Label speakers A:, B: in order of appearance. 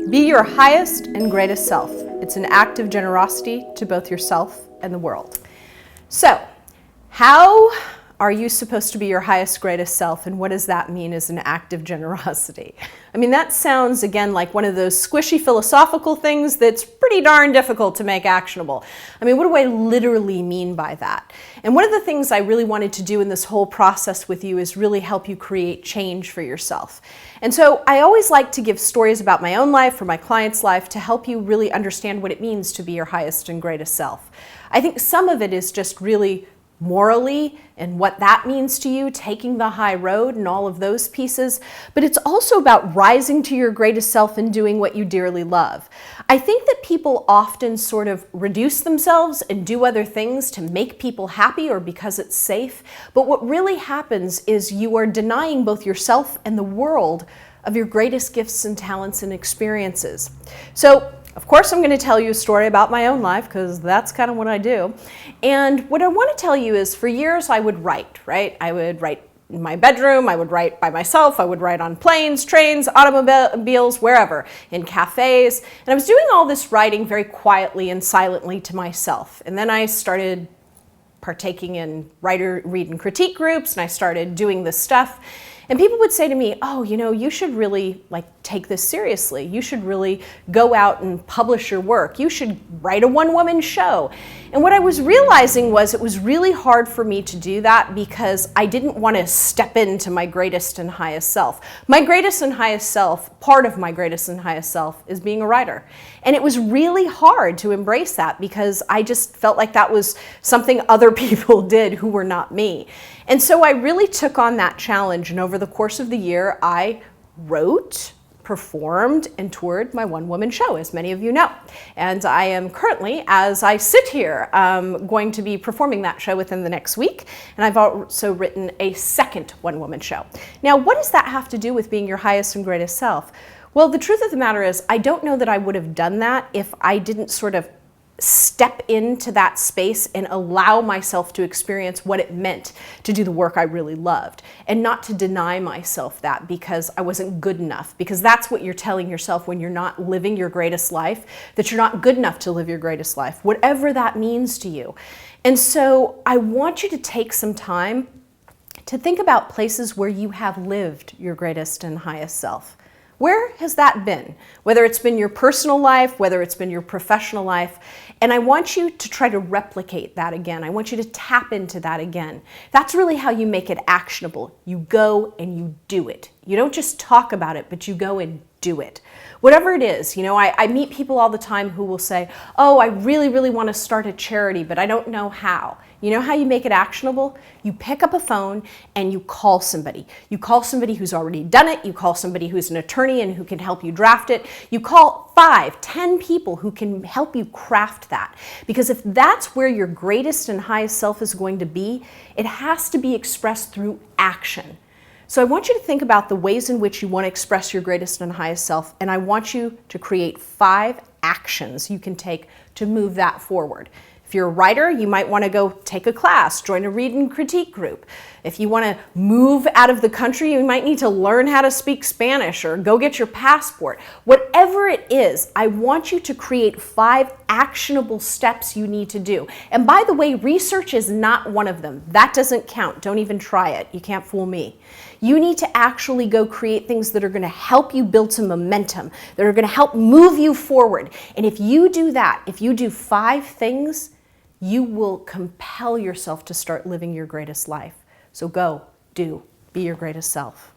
A: Be your highest and greatest self. It's an act of generosity to both yourself and the world. So, how are you supposed to be your highest, greatest self, and what does that mean as an act of generosity? I mean, that sounds, again, like one of those squishy philosophical things that's pretty darn difficult to make actionable. I mean, what do I literally mean by that? And one of the things I really wanted to do in this whole process with you is really help you create change for yourself. And so I always like to give stories about my own life or my client's life to help you really understand what it means to be your highest and greatest self. I think some of it is just really morally and what that means to you, taking the high road and all of those pieces, but it's also about rising to your greatest self and doing what you dearly love. I think that people often sort of reduce themselves and do other things to make people happy or because it's safe, but what really happens is you are denying both yourself and the world of your greatest gifts and talents and experiences. So, of course, I'm going to tell you a story about my own life because that's kind of what I do. And what I want to tell you is for years I would write, right? I would write in my bedroom, I would write by myself, I would write on planes, trains, automobiles, wherever, in cafes. And I was doing all this writing very quietly and silently to myself. And then I started partaking in writer read and critique groups and I started doing this stuff. And people would say to me, oh, you should really take this seriously. You should really go out and publish your work. You should write a one-woman show. And what I was realizing was it was really hard for me to do that because I didn't want to step into my greatest and highest self. My greatest and highest self, part of my greatest and highest self, is being a writer. And it was really hard to embrace that because I just felt like that was something other people did who were not me. And so I really took on that challenge, and over the course of the year, I wrote, performed, and toured my one-woman show, as many of you know. And I am currently, as I sit here, going to be performing that show within the next week, and I've also written a second one-woman show. Now, what does that have to do with being your highest and greatest self? Well, the truth of the matter is, I don't know that I would have done that if I didn't sort of step into that space and allow myself to experience what it meant to do the work I really loved and not to deny myself that because I wasn't good enough, because that's what you're telling yourself when you're not living your greatest life, that you're not good enough to live your greatest life, whatever that means to you. And so I want you to take some time to think about places where you have lived your greatest and highest self. Where has that been? Whether it's been your personal life, whether it's been your professional life. And I want you to try to replicate that again. I want you to tap into that again. That's really how you make it actionable. You go and you do it. You don't just talk about it, but you go and do it. Whatever it is, I meet people all the time who will say, oh, I really, really want to start a charity, but I don't know how. You know how you make it actionable? You pick up a phone and you call somebody. You call somebody who's already done it. You call somebody who's an attorney and who can help you draft it. You call 5, 10 people who can help you craft that. Because if that's where your greatest and highest self is going to be, it has to be expressed through action. So I want you to think about the ways in which you want to express your greatest and highest self, and I want you to create 5 actions you can take to move that forward. If you're a writer, you might want to go take a class, join a read and critique group. If you want to move out of the country, you might need to learn how to speak Spanish or go get your passport. Whatever it is, I want you to create 5 actionable steps you need to do. And by the way, research is not one of them. That doesn't count. Don't even try it. You can't fool me. You need to actually go create things that are going to help you build some momentum, that are going to help move you forward. And if you do that, if you do 5 things, you will compel yourself to start living your greatest life. So go, do, be your greatest self.